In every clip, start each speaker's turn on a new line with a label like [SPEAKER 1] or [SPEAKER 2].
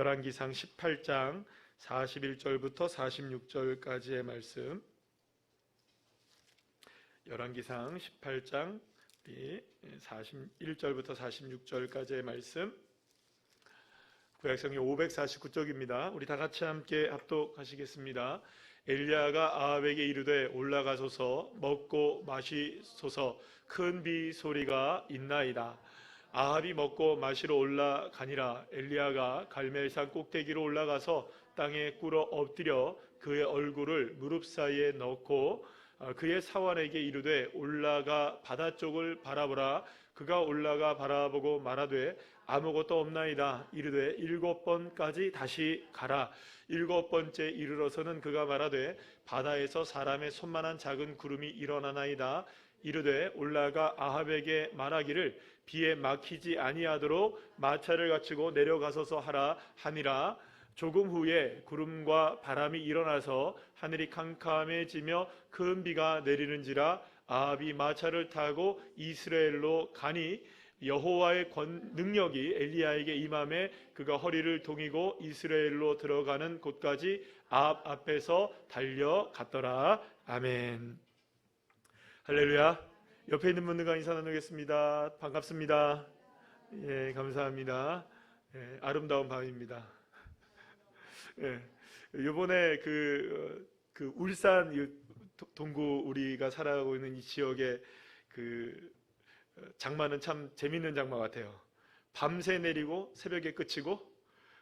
[SPEAKER 1] 열왕기상 18장 41절부터 46절까지의 말씀. 열왕기상 18장 41절부터 46절까지의 말씀. 구약성경 549쪽입니다. 우리 다 같이 함께 합독하시겠습니다. 엘리야가 아합에게 이르되 올라가소서 먹고 마시소서 큰 비 소리가 있나이다. 아합이 먹고 마시러 올라가니라. 엘리야가 갈멜산 꼭대기로 올라가서 땅에 꿇어 엎드려 그의 얼굴을 무릎 사이에 넣고 그의 사환에게 이르되 올라가 바다 쪽을 바라보라. 그가 올라가 바라보고 말하되 아무것도 없나이다. 이르되 7번까지 다시 가라. 7번째 이르러서는 그가 말하되 바다에서 사람의 손만한 작은 구름이 일어나나이다. 이르되 올라가 아합에게 말하기를 비에 막히지 아니하도록 마차를 갖추고 내려가소서 하라 하니라. 조금 후에 구름과 바람이 일어나서 하늘이 캄캄해지며 큰 비가 내리는지라. 아합이 마차를 타고 이스라엘로 가니 여호와의 능력이 엘리야에게 임함에 그가 허리를 동이고 이스라엘로 들어가는 곳까지 아합 앞에서 달려갔더라. 아멘. 할렐루야. 옆에 있는 분들과 인사 나누겠습니다. 반갑습니다. 예, 감사합니다. 예, 아름다운 밤입니다. 예, 요번에 그 울산 동구 우리가 살아가고 있는 이 지역의 그 장마는 참 재밌는 장마 같아요. 밤새 내리고 새벽에 그치고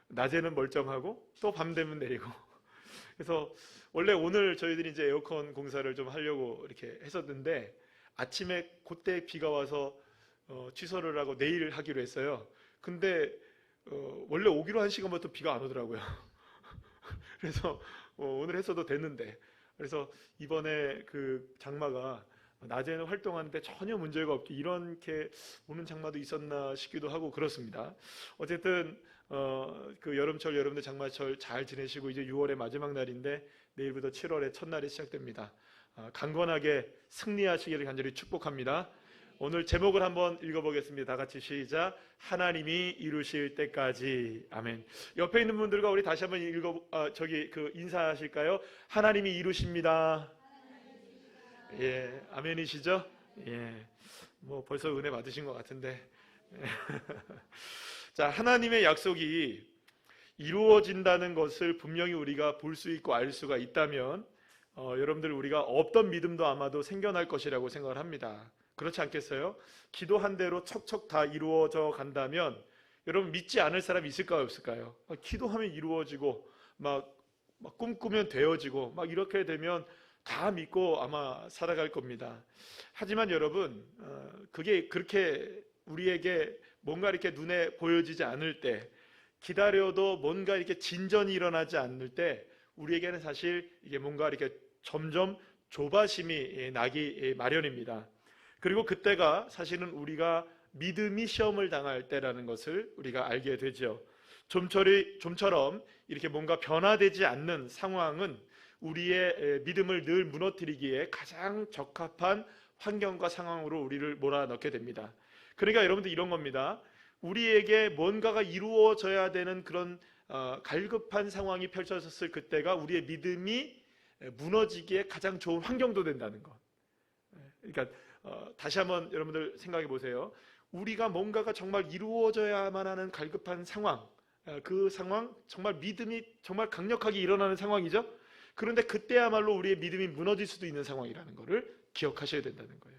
[SPEAKER 1] 낮에는 멀쩡하고 또 밤 되면 내리고. 그래서 원래 오늘 저희들이 이제 에어컨 공사를 좀 하려고 이렇게 했었는데 아침에 그때 비가 와서 취소를 하고 내일 하기로 했어요. 근데 원래 오기로 한 시간부터 비가 안 오더라고요. 그래서 오늘 했어도 됐는데, 그래서 이번에 그 장마가 낮에는 활동하는데 전혀 문제가 없게 이렇게 오는 장마도 있었나 싶기도 하고 그렇습니다. 어쨌든 그 여름철, 여러분들 장마철 잘 지내시고 이제 6월의 마지막 날인데 내일부터 7월의 첫날이 시작됩니다. 강건하게 승리하시기를 간절히 축복합니다. 오늘 제목을 한번 읽어보겠습니다. 다 같이 시작. 하나님이 이루실 때까지. 아멘. 옆에 있는 분들과 우리 다시 한번 인사하실까요? 하나님이 이루십니다. 예, 아멘이시죠? 예, 뭐 벌써 은혜 받으신 것 같은데. 자, 하나님의 약속이 이루어진다는 것을 분명히 우리가 볼 수 있고 알 수가 있다면 여러분들 우리가 없던 믿음도 아마도 생겨날 것이라고 생각을 합니다. 그렇지 않겠어요? 기도한 대로 척척 다 이루어져 간다면 여러분 믿지 않을 사람이 있을까요, 없을까요? 기도하면 이루어지고 막 꿈꾸면 되어지고 막 이렇게 되면 다 믿고 아마 살아갈 겁니다. 하지만 여러분 그게 그렇게 우리에게 뭔가 이렇게 눈에 보여지지 않을 때, 기다려도 뭔가 이렇게 진전이 일어나지 않을 때 우리에게는 사실 이게 뭔가 이렇게 점점 조바심이 나기 마련입니다. 그리고 그때가 사실은 우리가 믿음이 시험을 당할 때라는 것을 우리가 알게 되죠. 좀처럼 이렇게 뭔가 변화되지 않는 상황은 우리의 믿음을 늘 무너뜨리기에 가장 적합한 환경과 상황으로 우리를 몰아넣게 됩니다. 그러니까 여러분들 이런 겁니다. 우리에게 뭔가가 이루어져야 되는 그런 갈급한 상황이 펼쳐졌을 그때가 우리의 믿음이 무너지기에 가장 좋은 환경도 된다는 것. 그러니까 다시 한번 여러분들 생각해 보세요. 우리가 뭔가가 정말 이루어져야만 하는 갈급한 상황, 그 상황 정말 믿음이 정말 강력하게 일어나는 상황이죠. 그런데 그때야말로 우리의 믿음이 무너질 수도 있는 상황이라는 것을 기억하셔야 된다는 거예요.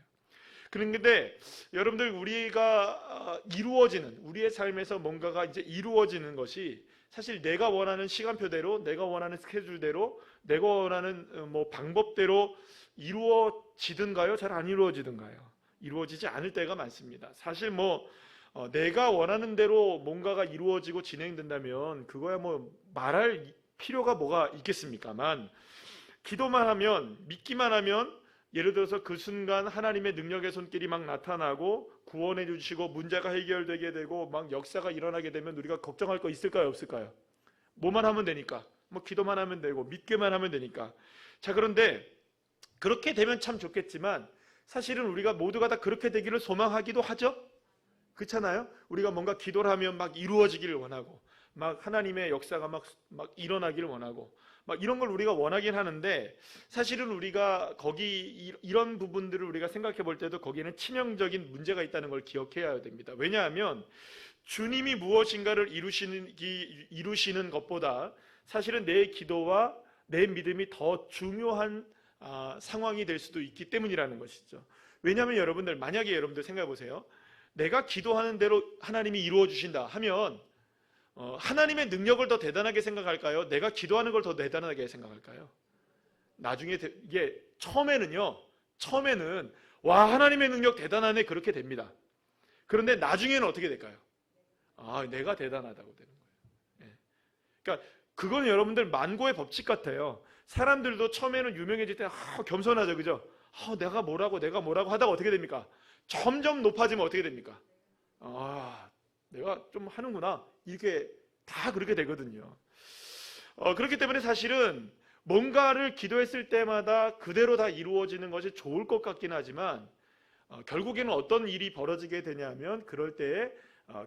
[SPEAKER 1] 그런데 여러분들 우리가 이루어지는, 우리의 삶에서 뭔가가 이제 이루어지는 것이 사실 내가 원하는 시간표대로, 내가 원하는 스케줄대로, 내가 원하는 방법대로 이루어지든가요? 잘 안 이루어지든가요? 이루어지지 않을 때가 많습니다. 사실 내가 원하는 대로 뭔가가 이루어지고 진행된다면 그거야 말할 필요가 뭐가 있겠습니까만, 기도만 하면, 믿기만 하면 예를 들어서 그 순간 하나님의 능력의 손길이 막 나타나고 구원해 주시고 문제가 해결되게 되고 막 역사가 일어나게 되면 우리가 걱정할 거 있을까요, 없을까요? 뭐만 하면 되니까, 기도만 하면 되고 믿기만 하면 되니까. 자, 그런데 그렇게 되면 참 좋겠지만 사실은 우리가 모두가 다 그렇게 되기를 소망하기도 하죠. 그렇잖아요? 우리가 뭔가 기도를 하면 막 이루어지기를 원하고 막 하나님의 역사가 막 일어나기를 원하고 막 이런 걸 우리가 원하긴 하는데, 사실은 우리가 거기 이런 부분들을 우리가 생각해 볼 때도 거기에는 치명적인 문제가 있다는 걸 기억해야 됩니다. 왜냐하면 주님이 무엇인가를 이루시는 것보다 사실은 내 기도와 내 믿음이 더 중요한 상황이 될 수도 있기 때문이라는 것이죠. 왜냐하면 여러분들, 만약에 여러분들 생각해 보세요. 내가 기도하는 대로 하나님이 이루어 주신다 하면 하나님의 능력을 더 대단하게 생각할까요? 내가 기도하는 걸 더 대단하게 생각할까요? 나중에 이게 처음에는 와, 하나님의 능력 대단하네, 그렇게 됩니다. 그런데 나중에는 어떻게 될까요? 내가 대단하다고 되는 거예요. 그러니까 그건 여러분들 만고의 법칙 같아요. 사람들도 처음에는 유명해질 때 겸손하죠, 그죠? 내가 뭐라고 하다가 어떻게 됩니까? 점점 높아지면 어떻게 됩니까? 내가 좀 하는구나, 이렇게 다 그렇게 되거든요. 그렇기 때문에 사실은 뭔가를 기도했을 때마다 그대로 다 이루어지는 것이 좋을 것 같긴 하지만 결국에는 어떤 일이 벌어지게 되냐면, 그럴 때에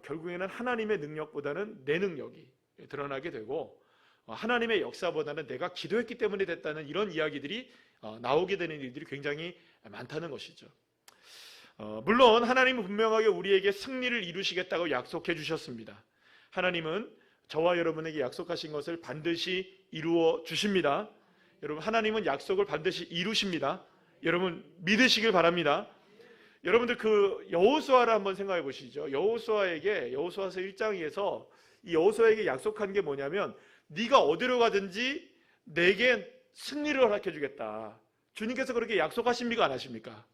[SPEAKER 1] 결국에는 하나님의 능력보다는 내 능력이 드러나게 되고, 하나님의 역사보다는 내가 기도했기 때문에 됐다는 이런 이야기들이 나오게 되는 일들이 굉장히 많다는 것이죠. 물론 하나님은 분명하게 우리에게 승리를 이루시겠다고 약속해 주셨습니다. 하나님은 저와 여러분에게 약속하신 것을 반드시 이루어 주십니다. 여러분, 하나님은 약속을 반드시 이루십니다. 여러분, 믿으시길 바랍니다. 여러분들 그 여호수아를 한번 생각해 보시죠. 여호수아서 1장에서 이 여호수아에게 약속한 게 뭐냐면, 네가 어디로 가든지 내게 승리를 허락해 주겠다. 주님께서 그렇게 약속하십니까, 안 하십니까?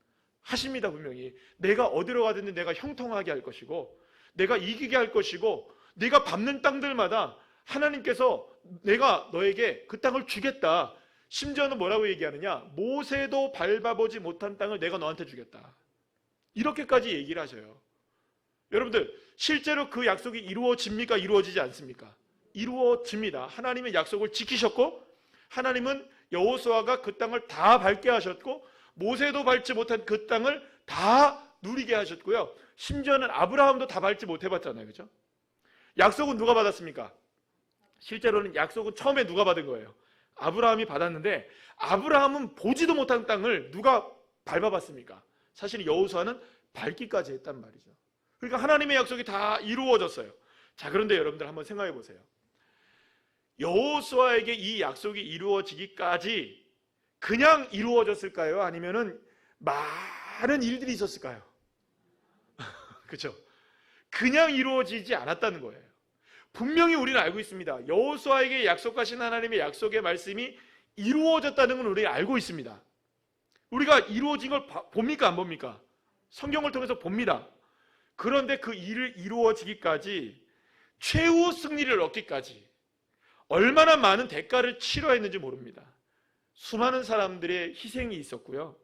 [SPEAKER 1] 하십니다. 분명히 내가 어디로 가든지 내가 형통하게 할 것이고, 내가 이기게 할 것이고, 네가 밟는 땅들마다 하나님께서 내가 너에게 그 땅을 주겠다. 심지어는 뭐라고 얘기하느냐, 모세도 밟아보지 못한 땅을 내가 너한테 주겠다. 이렇게까지 얘기를 하셔요. 여러분들, 실제로 그 약속이 이루어집니까, 이루어지지 않습니까? 이루어집니다. 하나님의 약속을 지키셨고, 하나님은 여호수아가 그 땅을 다 밟게 하셨고, 모세도 밟지 못한 그 땅을 다 누리게 하셨고요. 심지어는 아브라함도 다 밟지 못해봤잖아요, 그죠? 약속은 누가 받았습니까? 실제로는 약속은 처음에 누가 받은 거예요? 아브라함이 받았는데, 아브라함은 보지도 못한 땅을 누가 밟아봤습니까? 사실 여호수아는 밟기까지 했단 말이죠. 그러니까 하나님의 약속이 다 이루어졌어요. 자, 그런데 여러분들 한번 생각해 보세요. 여호수아에게 이 약속이 이루어지기까지 그냥 이루어졌을까요? 아니면은 많은 일들이 있었을까요? 그렇죠? 그냥 이루어지지 않았다는 거예요. 분명히 우리는 알고 있습니다. 여호수아에게 약속하신 하나님의 약속의 말씀이 이루어졌다는 건 우리가 알고 있습니다. 우리가 이루어진 걸 봅니까, 안 봅니까? 성경을 통해서 봅니다. 그런데 그 일을 이루어지기까지, 최후 승리를 얻기까지 얼마나 많은 대가를 치러했는지 모릅니다. 수많은 사람들의 희생이 있었고요.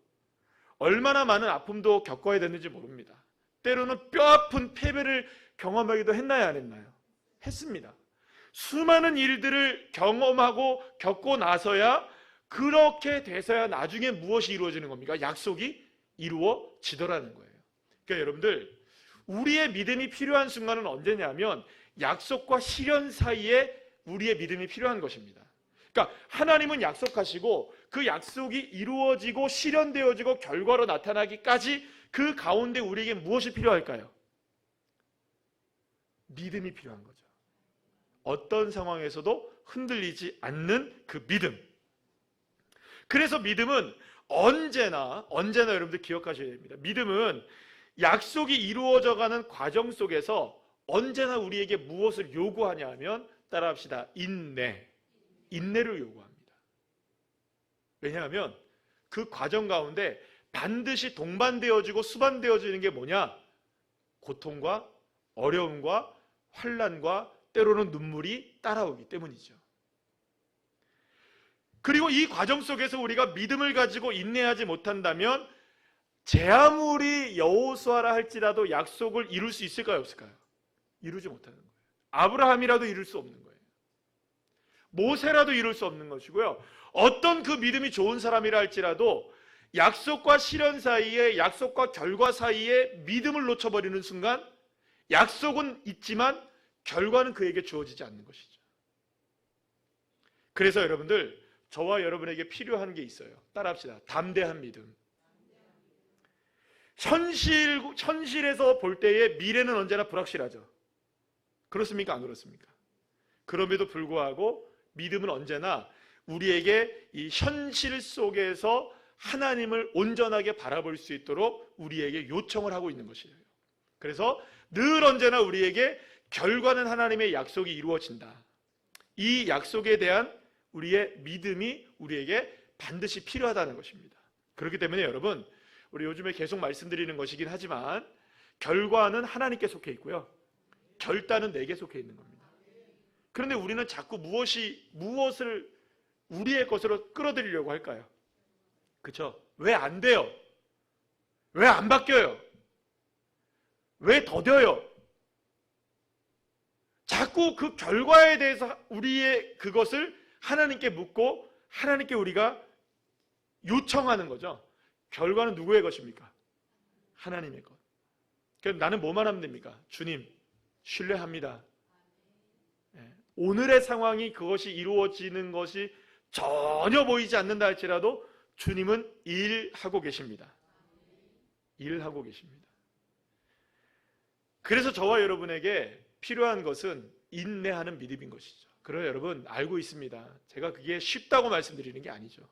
[SPEAKER 1] 얼마나 많은 아픔도 겪어야 됐는지 모릅니다. 때로는 뼈아픈 패배를 경험하기도 했나요, 안 했나요? 했습니다. 수많은 일들을 경험하고 겪고 나서야, 그렇게 돼서야 나중에 무엇이 이루어지는 겁니까? 약속이 이루어지더라는 거예요. 그러니까 여러분들, 우리의 믿음이 필요한 순간은 언제냐면 약속과 실현 사이에 우리의 믿음이 필요한 것입니다. 그러니까 하나님은 약속하시고 그 약속이 이루어지고 실현되어지고 결과로 나타나기까지 그 가운데 우리에게 무엇이 필요할까요? 믿음이 필요한 거죠. 어떤 상황에서도 흔들리지 않는 그 믿음. 그래서 믿음은 언제나 여러분들 기억하셔야 됩니다. 믿음은 약속이 이루어져가는 과정 속에서 언제나 우리에게 무엇을 요구하냐 하면, 따라합시다, 인내를 요구합니다. 왜냐하면 그 과정 가운데 반드시 동반되어지고 수반되어지는 게 뭐냐? 고통과 어려움과 환난과 때로는 눈물이 따라오기 때문이죠. 그리고 이 과정 속에서 우리가 믿음을 가지고 인내하지 못한다면, 제 아무리 여호수아라 할지라도 약속을 이룰 수 있을까요, 없을까요? 이루지 못하는 거예요. 아브라함이라도 이룰 수 없는 거예요. 모세라도 이룰 수 없는 것이고요. 어떤 그 믿음이 좋은 사람이라 할지라도 약속과 실현 사이에, 약속과 결과 사이에 믿음을 놓쳐버리는 순간, 약속은 있지만 결과는 그에게 주어지지 않는 것이죠. 그래서 여러분들, 저와 여러분에게 필요한 게 있어요. 따라합시다. 담대한 믿음. 현실에서 볼 때의 미래는 언제나 불확실하죠. 그렇습니까? 안 그렇습니까? 그럼에도 불구하고 믿음은 언제나 우리에게 이 현실 속에서 하나님을 온전하게 바라볼 수 있도록 우리에게 요청을 하고 있는 것이에요. 그래서 늘 언제나 우리에게 결과는 하나님의 약속이 이루어진다. 이 약속에 대한 우리의 믿음이 우리에게 반드시 필요하다는 것입니다. 그렇기 때문에 여러분, 우리 요즘에 계속 말씀드리는 것이긴 하지만 결과는 하나님께 속해 있고요, 결단은 내게 속해 있는 겁니다. 그런데 우리는 자꾸 무엇을 우리의 것으로 끌어들이려고 할까요? 그렇죠? 왜 안 돼요? 왜 안 바뀌어요? 왜 더뎌요? 자꾸 그 결과에 대해서 우리의 그것을 하나님께 묻고 하나님께 우리가 요청하는 거죠. 결과는 누구의 것입니까? 하나님의 것. 그럼 나는 뭐만 하면 됩니까? 주님, 신뢰합니다. 오늘의 상황이 그것이 이루어지는 것이 전혀 보이지 않는다 할지라도 주님은 일하고 계십니다. 일하고 계십니다. 그래서 저와 여러분에게 필요한 것은 인내하는 믿음인 것이죠. 그러나 여러분, 알고 있습니다. 제가 그게 쉽다고 말씀드리는 게 아니죠.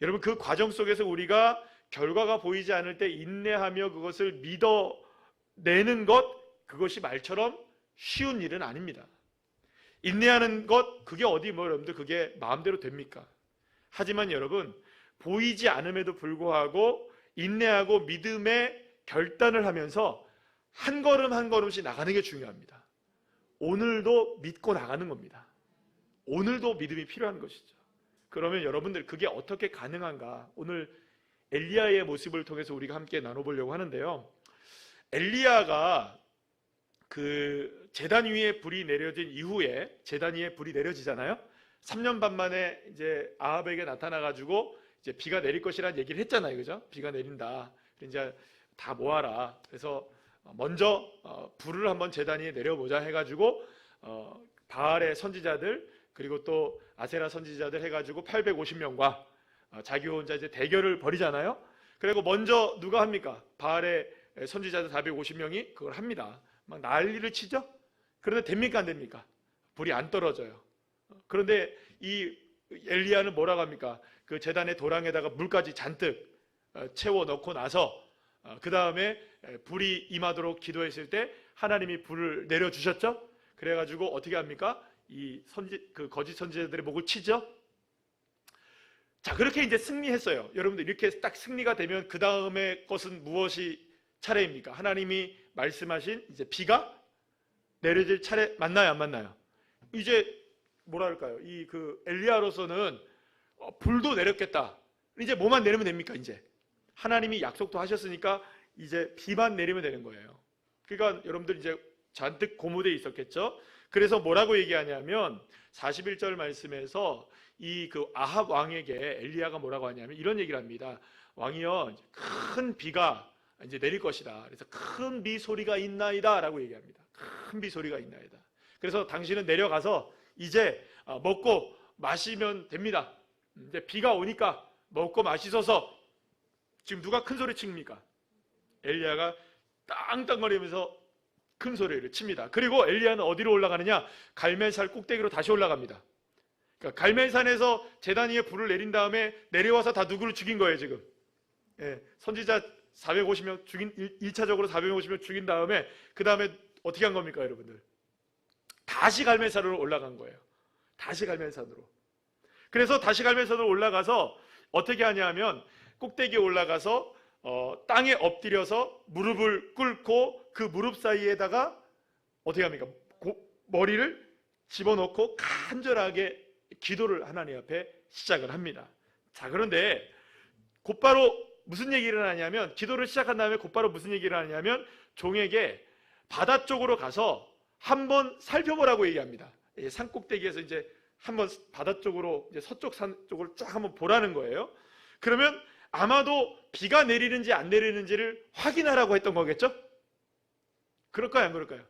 [SPEAKER 1] 여러분, 그 과정 속에서 우리가 결과가 보이지 않을 때 인내하며 그것을 믿어내는 것, 그것이 말처럼 쉬운 일은 아닙니다. 인내하는 것, 그게 여러분들 그게 마음대로 됩니까? 하지만 여러분, 보이지 않음에도 불구하고 인내하고 믿음의 결단을 하면서 한 걸음 한 걸음씩 나가는 게 중요합니다. 오늘도 믿고 나가는 겁니다. 오늘도 믿음이 필요한 것이죠. 그러면 여러분들, 그게 어떻게 가능한가? 오늘 엘리야의 모습을 통해서 우리가 함께 나눠보려고 하는데요. 엘리야가 그 제단 위에 불이 내려진 이후에, 제단 위에 불이 내려지잖아요. 3년 반 만에 이제 아합에게 나타나가지고 이제 비가 내릴 것이라는 얘기를 했잖아요, 그죠? 비가 내린다. 이제 다 모아라. 그래서 먼저 불을 한번 제단 위에 내려보자 해가지고 바알의 선지자들 그리고 또 아세라 선지자들 해가지고 850명과 자기 혼자 이제 대결을 벌이잖아요. 그리고 먼저 누가 합니까? 바알의 선지자들 450명이 그걸 합니다. 막 난리를 치죠. 그런데 됩니까, 안 됩니까? 불이 안 떨어져요. 그런데 이 엘리야는 뭐라고 합니까? 그 제단의 도랑에다가 물까지 잔뜩 채워 넣고 나서 그 다음에 불이 임하도록 기도했을 때 하나님이 불을 내려주셨죠. 그래가지고 어떻게 합니까? 그 거짓 선지자들의 목을 치죠. 자, 그렇게 이제 승리했어요. 여러분들, 이렇게 딱 승리가 되면 그 다음에 것은 무엇이 차례입니까? 하나님이 말씀하신 이제 비가 내려질 차례 맞나요, 안 맞나요? 이제 뭐랄까요? 그 엘리야로서는 불도 내렸겠다. 이제 뭐만 내리면 됩니까? 이제 하나님이 약속도 하셨으니까 이제 비만 내리면 되는 거예요. 그러니까 여러분들 이제 잔뜩 고무되어 있었겠죠. 그래서 뭐라고 얘기하냐면 41절 말씀에서 그 아합 왕에게 엘리야가 뭐라고 하냐면 이런 얘기를 합니다. 왕이여, 큰 비가 이제 내릴 것이다. 그래서 큰 비 소리가 있나이다 라고 얘기합니다. 큰 비 소리가 있나이다. 그래서 당신은 내려가서 이제 먹고 마시면 됩니다. 이제 비가 오니까 먹고 마시소서. 지금 누가 큰 소리 칩니까? 엘리야가 땅땅거리면서 큰 소리를 칩니다. 그리고 엘리야는 어디로 올라가느냐? 갈멜산 꼭대기로 다시 올라갑니다. 그러니까 갈멜산에서 제단 위에 불을 내린 다음에 내려와서 다 누구를 죽인 거예요, 지금. 선지자 450명 죽인, 1차적으로 450명 죽인 다음에 그 다음에 어떻게 한 겁니까, 여러분들? 다시 갈멜산으로 올라간 거예요. 다시 갈멜산으로. 그래서 다시 갈멜산으로 올라가서 어떻게 하냐면 꼭대기에 올라가서 땅에 엎드려서 무릎을 꿇고 그 무릎 사이에다가 어떻게 합니까? 머리를 집어넣고 간절하게 기도를 하나님 앞에 시작을 합니다. 자, 그런데 곧바로 무슨 얘기를 하냐면, 기도를 시작한 다음에 곧바로 무슨 얘기를 하냐면 종에게 바다 쪽으로 가서 한번 살펴보라고 얘기합니다. 산 꼭대기에서 이제 한번 바다 쪽으로, 이제 서쪽 산 쪽으로 쫙 한번 보라는 거예요. 그러면 아마도 비가 내리는지 안 내리는지를 확인하라고 했던 거겠죠? 그럴까요, 안 그럴까요?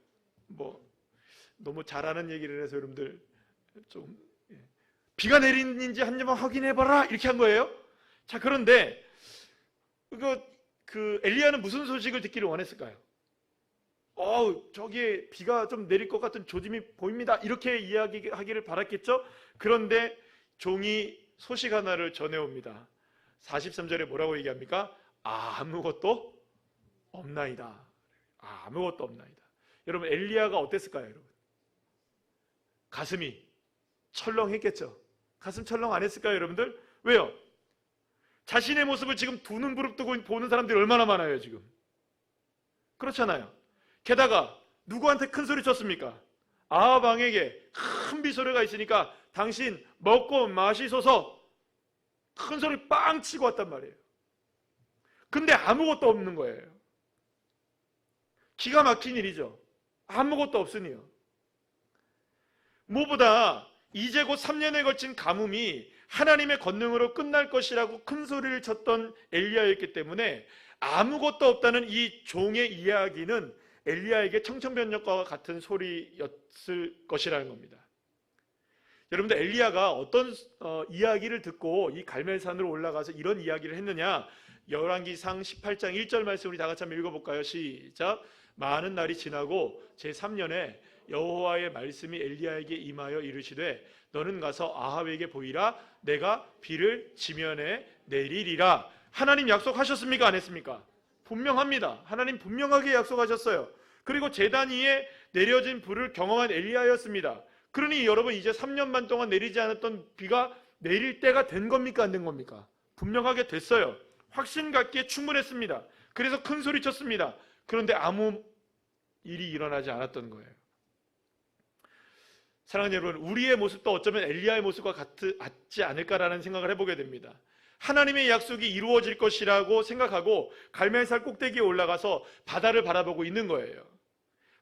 [SPEAKER 1] 너무 잘하는 얘기를 해서 여러분들 좀 비가 내리는지 한번 확인해봐라 이렇게 한 거예요. 자, 그런데 그 엘리야는 무슨 소식을 듣기를 원했을까요? 저기에 비가 좀 내릴 것 같은 조짐이 보입니다. 이렇게 이야기하기를 바랐겠죠? 그런데 종이 소식 하나를 전해옵니다. 43절에 뭐라고 얘기합니까? 아무것도 없나이다. 아무것도 없나이다. 여러분, 엘리야가 어땠을까요? 여러분, 가슴이 철렁했겠죠? 가슴 철렁 안 했을까요? 여러분들? 왜요? 자신의 모습을 지금 두 눈 부릅뜨고 보는 사람들이 얼마나 많아요 지금. 그렇잖아요. 게다가 누구한테 큰 소리 쳤습니까? 아합 왕에게 큰 비소리가 있으니까 당신 먹고 마시소서 큰 소리 빵 치고 왔단 말이에요. 근데 아무것도 없는 거예요. 기가 막힌 일이죠. 아무것도 없으니요. 무엇보다 이제 곧 3년에 걸친 가뭄이 하나님의 권능으로 끝날 것이라고 큰 소리를 쳤던 엘리야였기 때문에 아무것도 없다는 이 종의 이야기는 엘리야에게 청천벽력과 같은 소리였을 것이라는 겁니다. 여러분들, 엘리야가 어떤 이야기를 듣고 이 갈멜산으로 올라가서 이런 이야기를 했느냐? 열왕기상 18장 1절 말씀 우리 다 같이 한번 읽어볼까요? 시작. 많은 날이 지나고 제3년에 여호와의 말씀이 엘리야에게 임하여 이르시되 너는 가서 아합에게 보이라. 내가 비를 지면에 내리리라. 하나님 약속하셨습니까? 안 했습니까? 분명합니다. 하나님 분명하게 약속하셨어요. 그리고 제단 위에 내려진 불을 경험한 엘리야였습니다. 그러니 여러분, 이제 3년 반 동안 내리지 않았던 비가 내릴 때가 된 겁니까? 안 된 겁니까? 분명하게 됐어요. 확신 갖기에 충분했습니다. 그래서 큰 소리 쳤습니다. 그런데 아무 일이 일어나지 않았던 거예요. 사랑하는 여러분, 우리의 모습도 어쩌면 엘리야의 모습과 같지 않을까라는 생각을 해보게 됩니다. 하나님의 약속이 이루어질 것이라고 생각하고 갈멜산 꼭대기에 올라가서 바다를 바라보고 있는 거예요.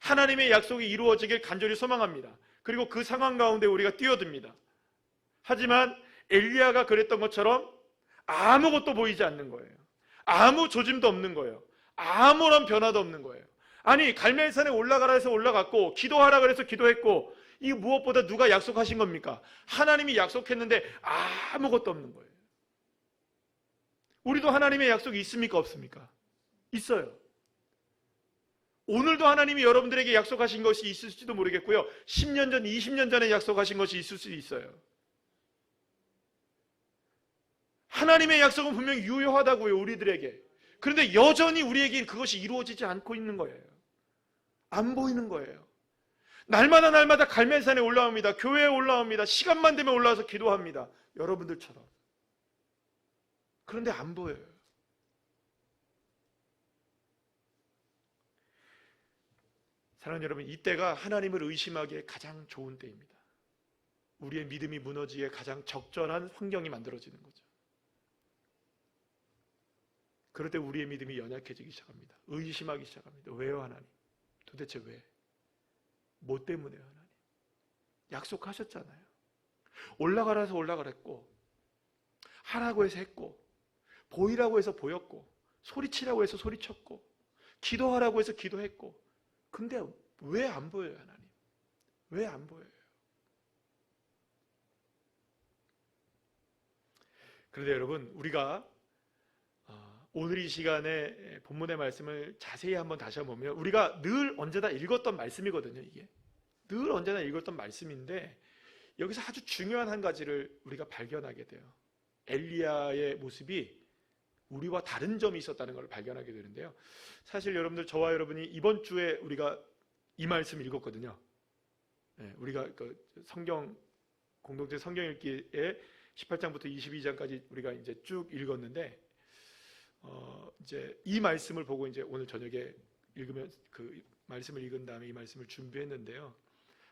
[SPEAKER 1] 하나님의 약속이 이루어지길 간절히 소망합니다. 그리고 그 상황 가운데 우리가 뛰어듭니다. 하지만 엘리야가 그랬던 것처럼 아무것도 보이지 않는 거예요. 아무 조짐도 없는 거예요. 아무런 변화도 없는 거예요. 아니, 갈멜산에 올라가라 해서 올라갔고 기도하라 그래서 기도했고, 이 무엇보다 누가 약속하신 겁니까? 하나님이 약속했는데 아무것도 없는 거예요. 우리도 하나님의 약속이 있습니까? 없습니까? 있어요. 오늘도 하나님이 여러분들에게 약속하신 것이 있을지도 모르겠고요, 10년 전, 20년 전에 약속하신 것이 있을 수도 있어요. 하나님의 약속은 분명히 유효하다고요, 우리들에게. 그런데 여전히 우리에게 그것이 이루어지지 않고 있는 거예요. 안 보이는 거예요. 날마다 갈멜산에 올라옵니다. 교회에 올라옵니다. 시간만 되면 올라와서 기도합니다. 여러분들처럼. 그런데 안 보여요. 사랑하는 여러분, 이때가 하나님을 의심하기에 가장 좋은 때입니다. 우리의 믿음이 무너지기에 가장 적절한 환경이 만들어지는 거죠. 그럴 때 우리의 믿음이 연약해지기 시작합니다. 의심하기 시작합니다. 왜요, 하나님? 도대체 왜? 뭐 때문에요, 하나님? 약속하셨잖아요. 올라가라 해서 올라가랬고, 하라고 해서 했고, 보이라고 해서 보였고, 소리치라고 해서 소리쳤고, 기도하라고 해서 기도했고, 근데 왜 안 보여요, 하나님? 왜 안 보여요? 그런데 여러분, 우리가 오늘 이 시간에 본문의 말씀을 자세히 한번 다시 한번 보면, 우리가 늘 언제나 읽었던 말씀이거든요. 이게 늘 언제나 읽었던 말씀인데, 여기서 아주 중요한 한 가지를 우리가 발견하게 돼요. 엘리야의 모습이 우리와 다른 점이 있었다는 걸 발견하게 되는데요. 사실 여러분들, 저와 여러분이 이번 주에 우리가 이 말씀을 읽었거든요. 우리가 그 성경 공동체 성경 읽기에 18장부터 22장까지 우리가 이제 쭉 읽었는데, 이제 이 말씀을 보고 이제 오늘 저녁에 읽으면, 그 말씀을 읽은 다음에 이 말씀을 준비했는데요.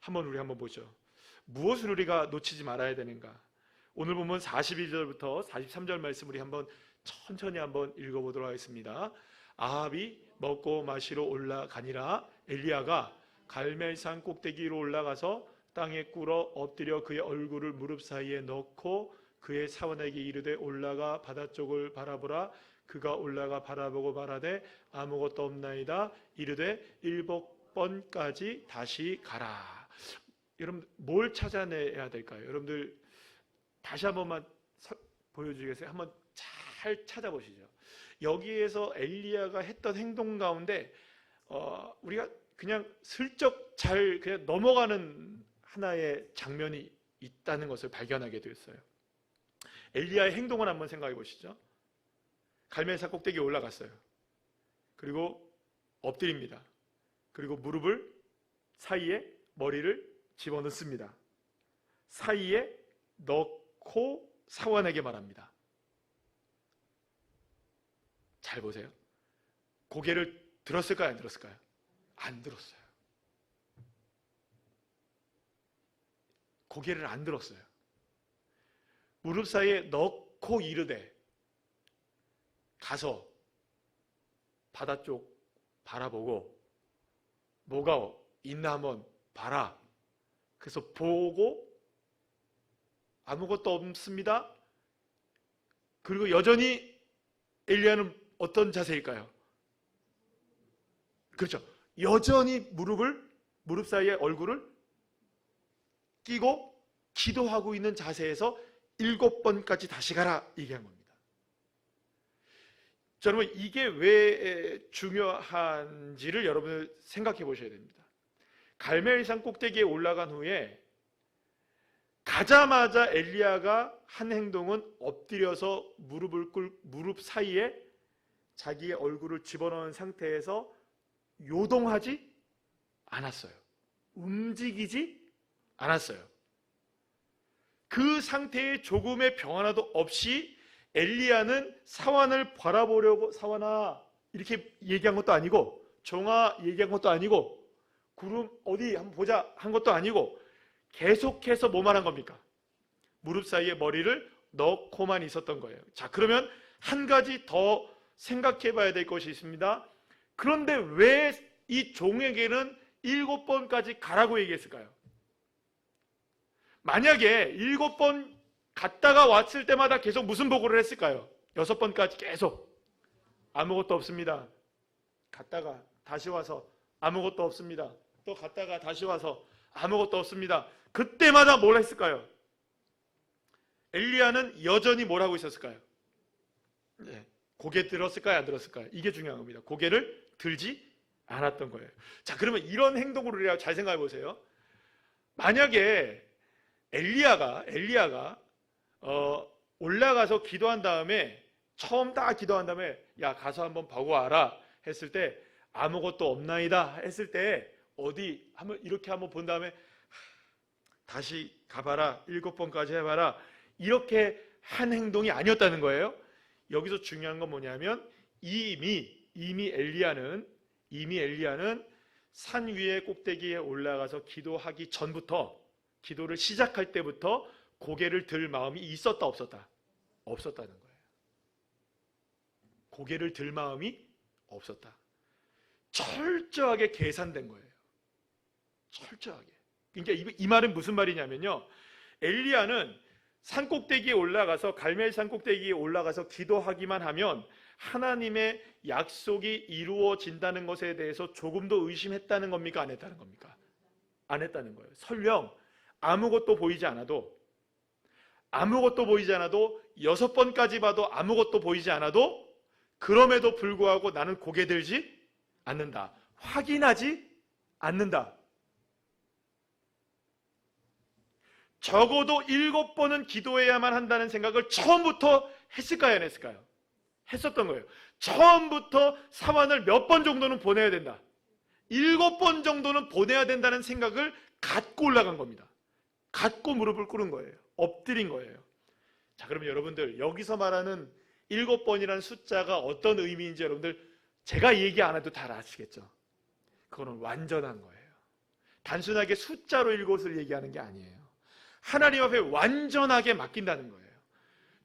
[SPEAKER 1] 우리 한번 보죠. 무엇을 우리가 놓치지 말아야 되는가? 오늘 보면 41절부터 43절 말씀 우리 한번 천천히 한번 읽어보도록 하겠습니다. 아합이 먹고 마시러 올라가니라. 엘리야가 갈멜산 꼭대기로 올라가서 땅에 꿇어 엎드려 그의 얼굴을 무릎 사이에 넣고 그의 사원에게 이르되 올라가 바다 쪽을 바라보라. 그가 올라가 바라보고 말하되 아무것도 없나이다. 이르되 번까지 다시 가라. 여러분 뭘 찾아내야 될까요? 여러분들 다시 한 번만 보여주겠어요? 한번 잘 찾아보시죠. 여기에서 엘리야가 했던 행동 가운데 우리가 그냥 슬쩍 잘 그냥 넘어가는 하나의 장면이 있다는 것을 발견하게 되었어요. 엘리야의 행동을 한번 생각해 보시죠. 갈멜산 꼭대기에 올라갔어요. 그리고 엎드립니다. 그리고 무릎을 사이에 머리를 집어넣습니다. 사이에 넣고 사원에게 말합니다. 잘 보세요. 고개를 들었을까요? 안 들었을까요? 안 들었어요. 고개를 안 들었어요. 무릎 사이에 넣고 이르되 가서 바다 쪽 바라보고 뭐가 있나 한번 봐라. 그래서 보고 아무것도 없습니다. 그리고 여전히 엘리야는 어떤 자세일까요? 그렇죠. 여전히 무릎 사이에 얼굴을 끼고 기도하고 있는 자세에서 7번까지 다시 가라 얘기한 겁니다. 여러분 이게 왜 중요한지를 여러분들 생각해 보셔야 됩니다. 갈멜산 꼭대기에 올라간 후에 가자마자 엘리야가 한 행동은 엎드려서 무릎 사이에 자기의 얼굴을 집어넣은 상태에서 요동하지 않았어요. 움직이지 않았어요. 그 상태에 조금의 변 하나도 없이 엘리야는 사환을 바라보려고 사환아 이렇게 얘기한 것도 아니고 종아 얘기한 것도 아니고 구름 어디 한번 보자 한 것도 아니고 계속해서 뭐만 한 겁니까? 무릎 사이에 머리를 넣고만 있었던 거예요. 자, 그러면 한 가지 더 생각해 봐야 될 것이 있습니다. 그런데 왜 이 종에게는 7번까지 가라고 얘기했을까요? 만약에 7번 갔다가 왔을 때마다 계속 무슨 보고를 했을까요? 6번까지 계속 아무것도 없습니다. 갔다가 다시 와서 아무것도 없습니다. 또 갔다가 다시 와서 아무것도 없습니다. 그때마다 뭘 했을까요? 엘리야는 여전히 뭘 하고 있었을까요? 네. 고개 들었을까요? 안 들었을까요? 이게 중요한 겁니다. 고개를 들지 않았던 거예요. 자, 그러면 이런 행동으로 우리가 잘 생각해 보세요. 만약에 엘리야가 올라가서 기도한 다음에 처음 다 기도한 다음에 야 가서 한번 보고 와라 했을 때 아무것도 없나이다 했을 때 어디 한번 이렇게 한번 본 다음에 다시 가봐라 7번까지 해봐라 이렇게 한 행동이 아니었다는 거예요. 여기서 중요한 건 뭐냐면 이미 엘리야는 산 위에 꼭대기에 올라가서 기도하기 전부터 기도를 시작할 때부터 고개를 들 마음이 있었다 없었다? 없었다는 거예요. 고개를 들 마음이 없었다. 철저하게 계산된 거예요. 철저하게. 그러니까 이 말은 무슨 말이냐면요. 엘리야는 산 꼭대기에 올라가서 갈멜산 꼭대기에 올라가서 기도하기만 하면 하나님의 약속이 이루어진다는 것에 대해서 조금도 의심했다는 겁니까? 안 했다는 겁니까? 안 했다는 거예요. 설령 아무것도 보이지 않아도 6번까지 봐도 아무것도 보이지 않아도 그럼에도 불구하고 나는 고개 들지 않는다. 확인하지 않는다. 적어도 7번은 기도해야만 한다는 생각을 처음부터 했을까요? 안 했을까요? 했었던 거예요. 처음부터 사환을 몇 번 정도는 보내야 된다. 7번 정도는 보내야 된다는 생각을 갖고 올라간 겁니다. 갖고 무릎을 꿇은 거예요. 엎드린 거예요. 자, 그러면 여러분들 여기서 말하는 7번이라는 숫자가 어떤 의미인지 여러분들 제가 얘기 안 해도 다 아시겠죠? 그거는 완전한 거예요. 단순하게 숫자로 7을 얘기하는 게 아니에요. 하나님 앞에 완전하게 맡긴다는 거예요.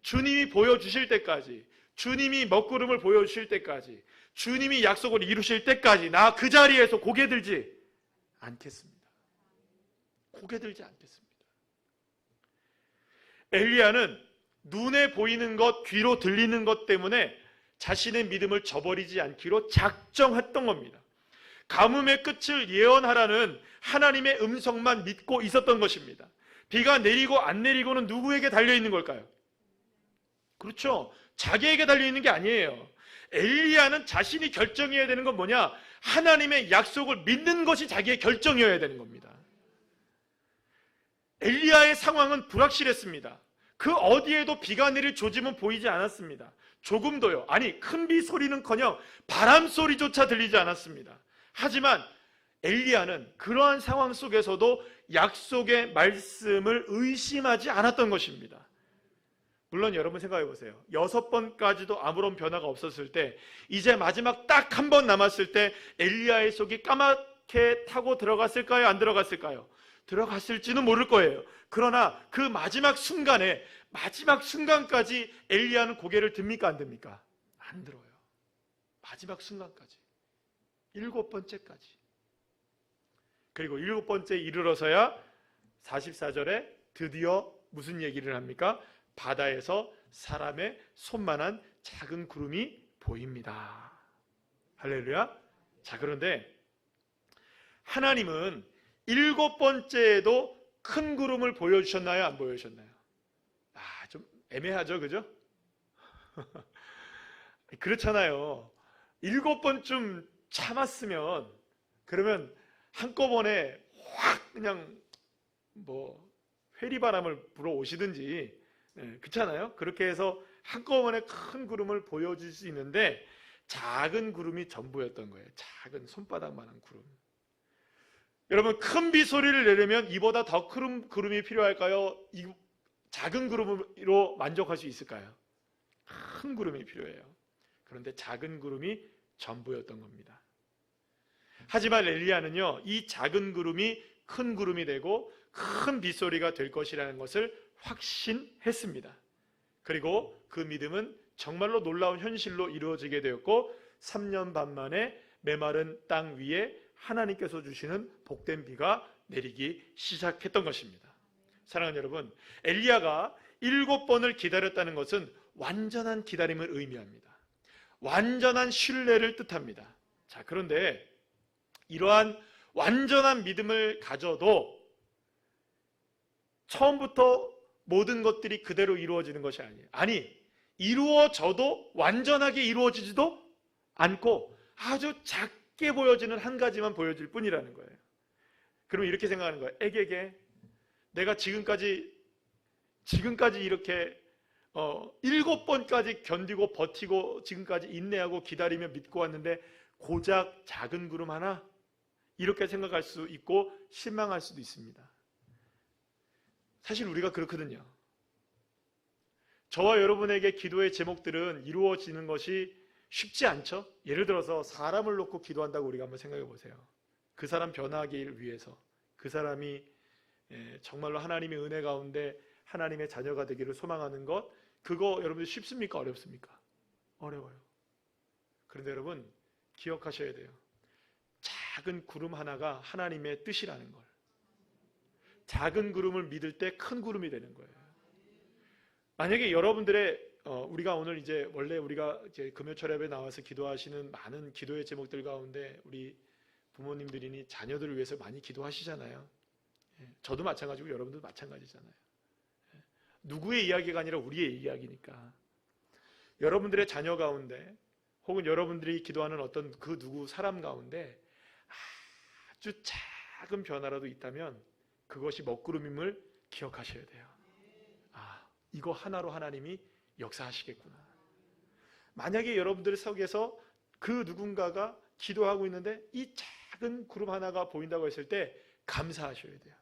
[SPEAKER 1] 주님이 보여주실 때까지, 주님이 먹구름을 보여주실 때까지, 주님이 약속을 이루실 때까지 나 그 자리에서 고개 들지 않겠습니다. 고개 들지 않겠습니다. 엘리야는 눈에 보이는 것, 귀로 들리는 것 때문에 자신의 믿음을 저버리지 않기로 작정했던 겁니다. 가뭄의 끝을 예언하라는 하나님의 음성만 믿고 있었던 것입니다. 비가 내리고 안 내리고는 누구에게 달려있는 걸까요? 그렇죠. 자기에게 달려있는 게 아니에요. 엘리야는 자신이 결정해야 되는 건 뭐냐? 하나님의 약속을 믿는 것이 자기의 결정이어야 되는 겁니다. 엘리야의 상황은 불확실했습니다. 그 어디에도 비가 내릴 조짐은 보이지 않았습니다. 조금도요. 아니, 큰 비 소리는커녕 바람 소리조차 들리지 않았습니다. 하지만 엘리야는 그러한 상황 속에서도 약속의 말씀을 의심하지 않았던 것입니다. 물론 여러분 생각해 보세요. 6번까지도 아무런 변화가 없었을 때, 이제 마지막 딱 한 번 남았을 때 엘리야의 속이 까맣게 타고 들어갔을까요? 안 들어갔을까요? 들어갔을지는 모를 거예요. 그러나 그 마지막 순간까지 엘리야는 고개를 듭니까? 안 듭니까? 안 들어요. 마지막 순간까지. 7번째까지. 그리고 7번째 이르러서야 44절에 드디어 무슨 얘기를 합니까? 바다에서 사람의 손만한 작은 구름이 보입니다. 할렐루야. 자, 그런데 하나님은 7번째에도 큰 구름을 보여주셨나요? 안 보여주셨나요? 좀 애매하죠, 그죠? 그렇잖아요. 7번쯤 참았으면, 그러면 한꺼번에 확 그냥 회리바람을 불어오시든지, 그렇잖아요. 그렇게 해서 한꺼번에 큰 구름을 보여줄 수 있는데 작은 구름이 전부였던 거예요. 작은 손바닥만한 구름. 여러분, 큰 비 소리를 내려면 이보다 더 큰 구름이 필요할까요? 이 작은 구름으로 만족할 수 있을까요? 큰 구름이 필요해요. 그런데 작은 구름이 전부였던 겁니다. 하지만 엘리야는요, 이 작은 구름이 큰 구름이 되고 큰 빗소리가 될 것이라는 것을 확신했습니다. 그리고 그 믿음은 정말로 놀라운 현실로 이루어지게 되었고 3년 반 만에 메마른 땅 위에 하나님께서 주시는 복된 비가 내리기 시작했던 것입니다. 사랑하는 여러분, 엘리야가 7번을 기다렸다는 것은 완전한 기다림을 의미합니다. 완전한 신뢰를 뜻합니다. 자, 그런데 이러한 완전한 믿음을 가져도 처음부터 모든 것들이 그대로 이루어지는 것이 아니에요. 아니, 이루어져도 완전하게 이루어지지도 않고 아주 작게 보여지는 한 가지만 보여질 뿐이라는 거예요. 그러면 이렇게 생각하는 거예요. 에게게 내가 지금까지 이렇게 7번까지 견디고 버티고 지금까지 인내하고 기다리며 믿고 왔는데 고작 작은 구름 하나? 이렇게 생각할 수 있고 실망할 수도 있습니다. 사실 우리가 그렇거든요. 저와 여러분에게 기도의 제목들은 이루어지는 것이 쉽지 않죠? 예를 들어서 사람을 놓고 기도한다고 우리가 한번 생각해 보세요. 그 사람 변화하기를 위해서, 그 사람이 정말로 하나님의 은혜 가운데 하나님의 자녀가 되기를 소망하는 것, 그거 여러분들 쉽습니까? 어렵습니까? 어려워요. 그런데 여러분 기억하셔야 돼요. 작은 구름 하나가 하나님의 뜻이라는 걸. 작은 구름을 믿을 때 큰 구름이 되는 거예요. 만약에 여러분들의 우리가 오늘 이제 원래 우리가 이제 금요철야에 나와서 기도하시는 많은 기도의 제목들 가운데 우리 부모님들이니 자녀들을 위해서 많이 기도하시잖아요. 저도 마찬가지고 여러분들도 마찬가지잖아요. 누구의 이야기가 아니라 우리의 이야기니까 여러분들의 자녀 가운데 혹은 여러분들이 기도하는 어떤 그 누구 사람 가운데 아주 작은 변화라도 있다면 그것이 먹구름임을 기억하셔야 돼요. 이거 하나로 하나님이 역사하시겠구나. 만약에 여러분들 속에서 그 누군가가 기도하고 있는데 이 작은 구름 하나가 보인다고 했을 때 감사하셔야 돼요.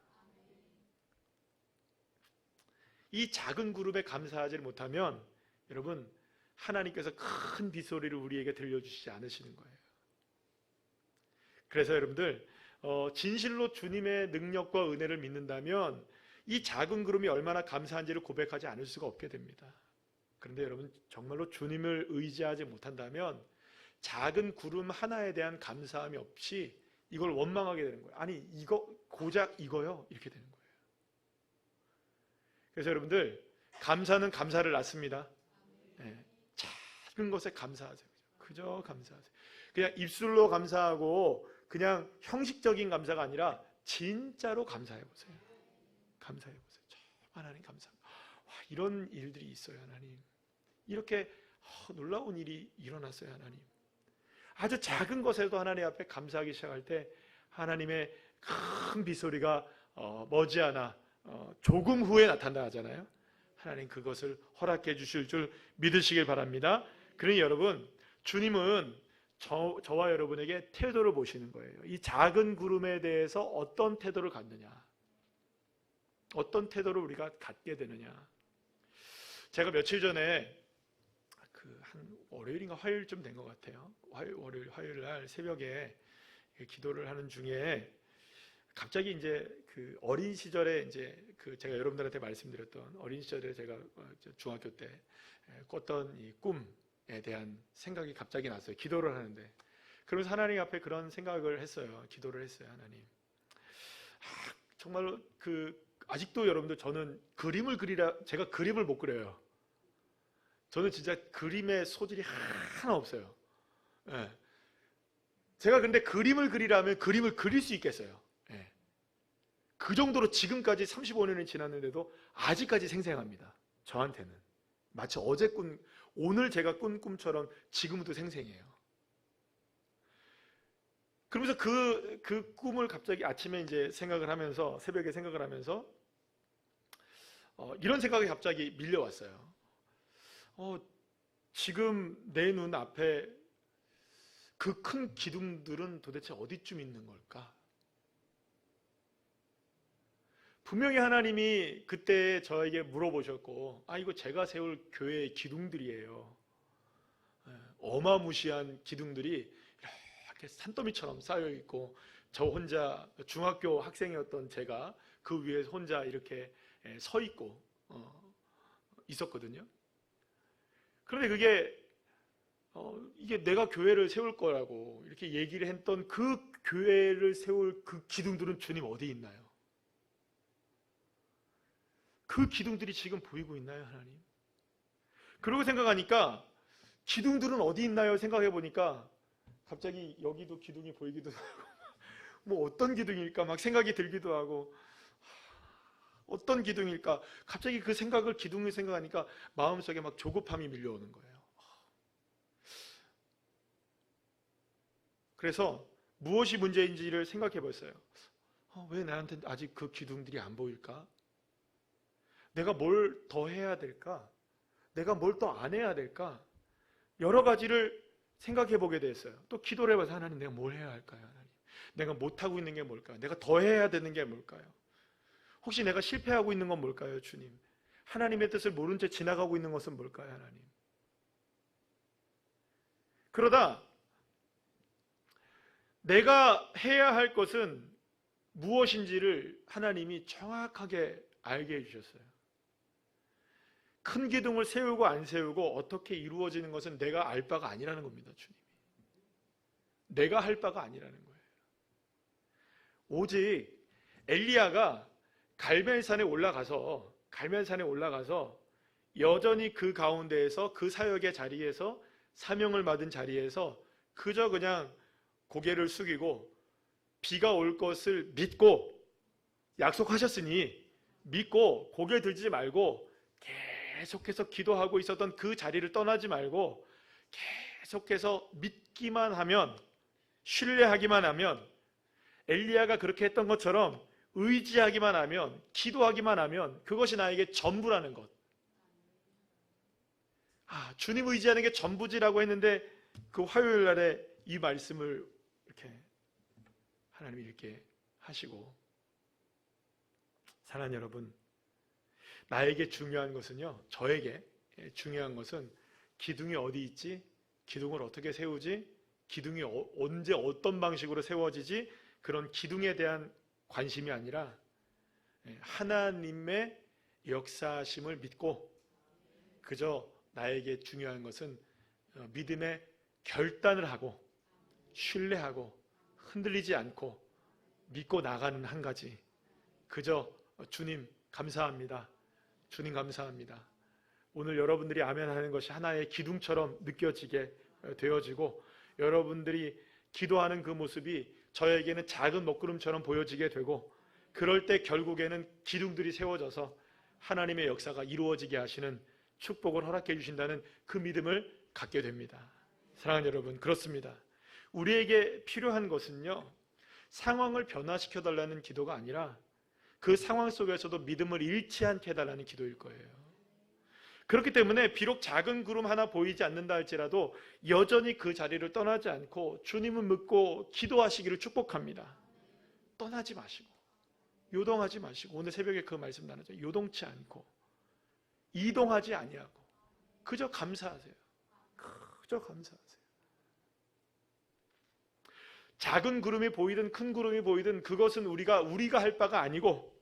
[SPEAKER 1] 이 작은 구름에 감사하지 못하면 여러분 하나님께서 큰 빗소리를 우리에게 들려주시지 않으시는 거예요. 그래서 여러분들 진실로 주님의 능력과 은혜를 믿는다면 이 작은 구름이 얼마나 감사한지를 고백하지 않을 수가 없게 됩니다. 그런데 여러분 정말로 주님을 의지하지 못한다면 작은 구름 하나에 대한 감사함이 없이 이걸 원망하게 되는 거예요. 아니 이거 고작 이거요? 이렇게 되는 거예요. 그래서 여러분들 감사는 감사를 낳습니다. 작은 것에 감사하세요. 그저 감사하세요. 그냥 입술로 감사하고 그냥 형식적인 감사가 아니라 진짜로 감사해 보세요. 감사해 보세요. 하나님 감사합니다. 와, 이런 일들이 있어요, 하나님. 이렇게 놀라운 일이 일어났어요, 하나님. 아주 작은 것에도 하나님 앞에 감사하기 시작할 때 하나님의 큰 빗소리가 머지않아 조금 후에 나타난다 하잖아요. 하나님 그것을 허락해 주실 줄 믿으시길 바랍니다. 그러니 여러분, 주님은 저와 여러분에게 태도를 보시는 거예요. 이 작은 구름에 대해서 어떤 태도를 갖느냐, 어떤 태도를 우리가 갖게 되느냐. 제가 며칠 전에 한 월요일인가 화요일쯤 된 것 같아요. 화요일 날 새벽에 기도를 하는 중에 갑자기 이제 그 어린 시절에 이제 제가 여러분들한테 말씀드렸던 어린 시절에 제가 중학교 때 꿨던 이 꿈에 대한 생각이 갑자기 났어요. 기도를 하는데. 그러면서 하나님 앞에 그런 생각을 했어요. 기도를 했어요. 하나님. 정말로 아직도 여러분들, 저는 제가 그림을 못 그려요. 저는 진짜 그림의 소질이 하나 없어요. 예. 제가 근데 그림을 그리라면 그림을 그릴 수 있겠어요. 예. 그 정도로 지금까지 35년이 지났는데도 아직까지 생생합니다. 저한테는. 마치 오늘 제가 꾼 꿈처럼 지금도 생생해요. 그러면서 그 꿈을 갑자기 아침에 이제 생각을 하면서, 새벽에 생각을 하면서, 이런 생각이 갑자기 밀려왔어요. 지금 내 눈 앞에 그 큰 기둥들은 도대체 어디쯤 있는 걸까? 분명히 하나님이 그때 저에게 물어보셨고, 이거 제가 세울 교회의 기둥들이에요. 어마무시한 기둥들이 이렇게 산더미처럼 쌓여 있고, 저 혼자 중학교 학생이었던 제가 그 위에 혼자 이렇게 서 있고 있었거든요. 그런데 이게 내가 교회를 세울 거라고 이렇게 얘기를 했던 그 교회를 세울 그 기둥들은 주님 어디 있나요? 그 기둥들이 지금 보이고 있나요, 하나님? 그러고 생각하니까 기둥들은 어디 있나요? 생각해 보니까 갑자기 여기도 기둥이 보이기도 하고, 뭐 어떤 기둥일까 막 생각이 들기도 하고, 어떤 기둥일까? 갑자기 기둥을 생각하니까 마음속에 막 조급함이 밀려오는 거예요. 그래서 무엇이 문제인지를 생각해 봤어요. 왜 나한테 아직 그 기둥들이 안 보일까? 내가 뭘 더 해야 될까? 내가 뭘 더 안 해야 될까? 여러 가지를 생각해 보게 됐어요. 또 기도를 해봐서, 하나님 내가 뭘 해야 할까요? 하나님, 내가 못하고 있는 게 뭘까요? 내가 더 해야 되는 게 뭘까요? 혹시 내가 실패하고 있는 건 뭘까요, 주님? 하나님의 뜻을 모른 채 지나가고 있는 것은 뭘까요, 하나님? 그러다 내가 해야 할 것은 무엇인지를 하나님이 정확하게 알게 해주셨어요. 큰 기둥을 세우고 안 세우고 어떻게 이루어지는 것은 내가 알 바가 아니라는 겁니다, 주님이. 내가 할 바가 아니라는 거예요. 오직 엘리야가 갈멜산에 올라가서 여전히 그 가운데에서, 그 사역의 자리에서, 사명을 받은 자리에서 그저 그냥 고개를 숙이고 비가 올 것을 믿고, 약속하셨으니 믿고 고개 들지 말고 계속해서 기도하고 있었던 그 자리를 떠나지 말고 계속해서 믿기만 하면, 신뢰하기만 하면, 엘리야가 그렇게 했던 것처럼 의지하기만 하면, 기도하기만 하면 그것이 나에게 전부라는 것. 주님 의지하는 게 전부지라고 했는데, 그 화요일 날에 이 말씀을 이렇게 하나님이 이렇게 하시고, 사랑하는 여러분, 나에게 중요한 것은요, 저에게 중요한 것은 기둥이 어디 있지? 기둥을 어떻게 세우지? 기둥이 언제 어떤 방식으로 세워지지? 그런 기둥에 대한 관심이 아니라 하나님의 역사하심을 믿고, 그저 나에게 중요한 것은 믿음의 결단을 하고 신뢰하고 흔들리지 않고 믿고 나가는 한 가지, 그저 주님 감사합니다, 주님 감사합니다. 오늘 여러분들이 아멘 하는 것이 하나의 기둥처럼 느껴지게 되어지고, 여러분들이 기도하는 그 모습이 저에게는 작은 먹구름처럼 보여지게 되고, 그럴 때 결국에는 기둥들이 세워져서 하나님의 역사가 이루어지게 하시는 축복을 허락해 주신다는 그 믿음을 갖게 됩니다. 사랑하는 여러분, 그렇습니다. 우리에게 필요한 것은요, 상황을 변화시켜 달라는 기도가 아니라 그 상황 속에서도 믿음을 잃지 않게 해달라는 기도일 거예요. 그렇기 때문에 비록 작은 구름 하나 보이지 않는다 할지라도 여전히 그 자리를 떠나지 않고 주님을 믿고 기도하시기를 축복합니다. 떠나지 마시고 요동하지 마시고, 오늘 새벽에 그 말씀 나누죠. 요동치 않고 이동하지 아니하고 그저 감사하세요. 그저 감사하세요. 작은 구름이 보이든 큰 구름이 보이든 그것은 우리가 할 바가 아니고,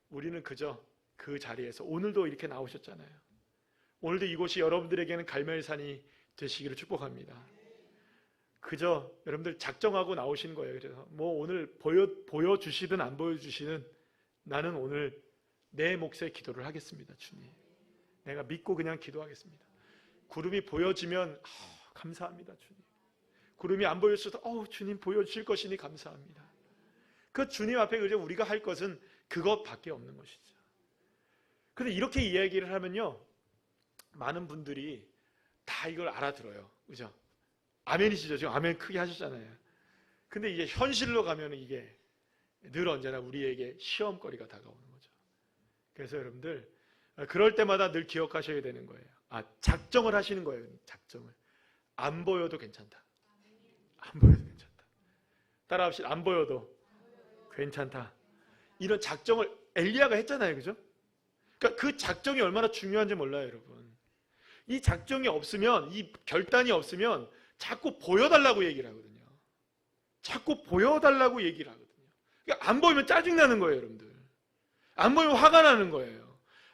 [SPEAKER 1] 우리는 그저 그 자리에서, 오늘도 이렇게 나오셨잖아요. 오늘도 이곳이 여러분들에게는 갈멜산이 되시기를 축복합니다. 그저 여러분들 작정하고 나오신 거예요. 그래서 뭐 오늘 보여주시든 안 보여주시든 나는 오늘 내 몫의 기도를 하겠습니다. 주님, 내가 믿고 그냥 기도하겠습니다. 구름이 보여지면 감사합니다. 주님. 구름이 안 보여주셔도 주님 보여주실 것이니 감사합니다. 그 주님 앞에 그저 우리가 할 것은 그것밖에 없는 것이죠. 그런데 이렇게 이야기를 하면요, 많은 분들이 다 이걸 알아들어요. 그죠? 아멘이시죠? 지금 아멘 크게 하셨잖아요. 근데 이제 현실로 가면 이게 늘 언제나 우리에게 시험거리가 다가오는 거죠. 그래서 여러분들 그럴 때마다 늘 기억하셔야 되는 거예요. 작정을 하시는 거예요. 작정을. 안 보여도 괜찮다. 안 보여도 괜찮다. 따라합시다. 안 보여도 괜찮다. 이런 작정을 엘리야가 했잖아요. 그죠? 그러니까 그 작정이 얼마나 중요한지 몰라요, 여러분. 이 작정이 없으면, 이 결단이 없으면 자꾸 보여달라고 얘기를 하거든요. 자꾸 보여달라고 얘기를 하거든요. 그러니까 안 보이면 짜증나는 거예요, 여러분들. 안 보이면 화가 나는 거예요.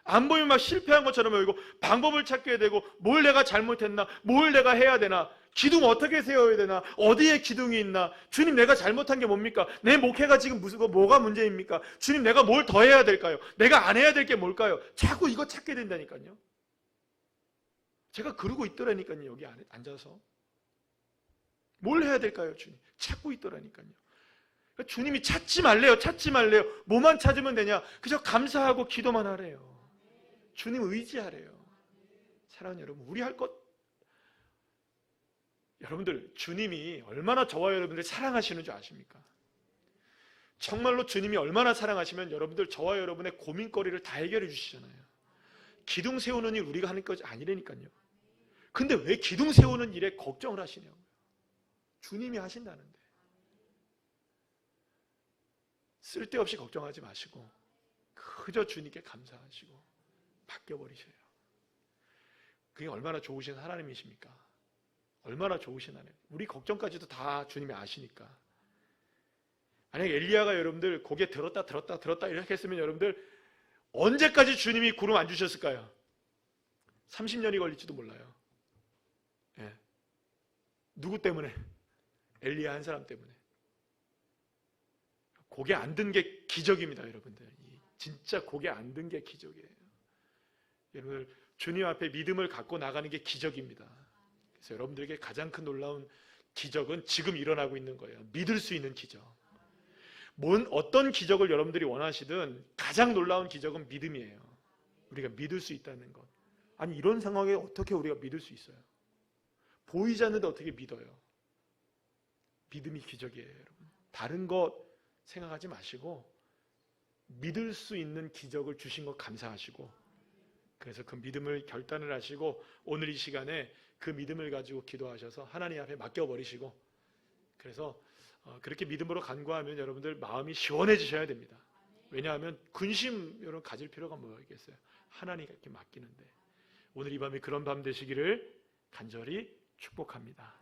[SPEAKER 1] 안 보이면 막 실패한 것처럼 보이고 방법을 찾게 되고, 뭘 내가 잘못했나, 뭘 내가 해야 되나, 기둥 어떻게 세워야 되나, 어디에 기둥이 있나, 주님 내가 잘못한 게 뭡니까, 내 목회가 지금 뭐가 문제입니까, 주님 내가 뭘 더 해야 될까요, 내가 안 해야 될 게 뭘까요, 자꾸 이거 찾게 된다니까요. 제가 그러고 있더라니까요. 여기 안에 앉아서 뭘 해야 될까요, 주님, 찾고 있더라니까요. 주님이 찾지 말래요. 찾지 말래요. 뭐만 찾으면 되냐, 그저 감사하고 기도만 하래요. 주님 의지하래요. 사랑하는 여러분, 우리 할 것, 여러분들 주님이 얼마나 저와 여러분들 사랑하시는 줄 아십니까? 정말로 주님이 얼마나 사랑하시면 여러분들 저와 여러분의 고민거리를 다 해결해 주시잖아요. 기둥 세우는 일 우리가 하는 것이 아니라니까요. 근데 왜 기둥 세우는 일에 걱정을 하시냐고요. 주님이 하신다는데. 쓸데없이 걱정하지 마시고 그저 주님께 감사하시고 맡겨버리세요. 그게 얼마나 좋으신 하나님이십니까? 얼마나 좋으신 하나님. 우리 걱정까지도 다 주님이 아시니까. 만약에 엘리야가 여러분들 고개 들었다 이렇게 했으면 여러분들 언제까지 주님이 구름 안 주셨을까요? 30년이 걸릴지도 몰라요. 예. 누구 때문에? 엘리야 한 사람 때문에. 고개 안 든 게 기적입니다, 여러분들. 진짜 고개 안 든 게 기적이에요. 여러분들 주님 앞에 믿음을 갖고 나가는 게 기적입니다. 그래서 여러분들에게 가장 큰 놀라운 기적은 지금 일어나고 있는 거예요. 믿을 수 있는 기적. 어떤 기적을 여러분들이 원하시든 가장 놀라운 기적은 믿음이에요. 우리가 믿을 수 있다는 것. 아니, 이런 상황에 어떻게 우리가 믿을 수 있어요? 보이지 않는데 어떻게 믿어요? 믿음이 기적이에요, 여러분. 다른 것 생각하지 마시고 믿을 수 있는 기적을 주신 것 감사하시고, 그래서 그 믿음을 결단을 하시고 오늘 이 시간에 그 믿음을 가지고 기도하셔서 하나님 앞에 맡겨버리시고, 그래서 그렇게 믿음으로 간구하면 여러분들 마음이 시원해지셔야 됩니다. 왜냐하면 근심 여러분 가질 필요가 뭐겠어요? 하나님께 이렇게 맡기는데. 오늘 이 밤이 그런 밤 되시기를 간절히 축복합니다.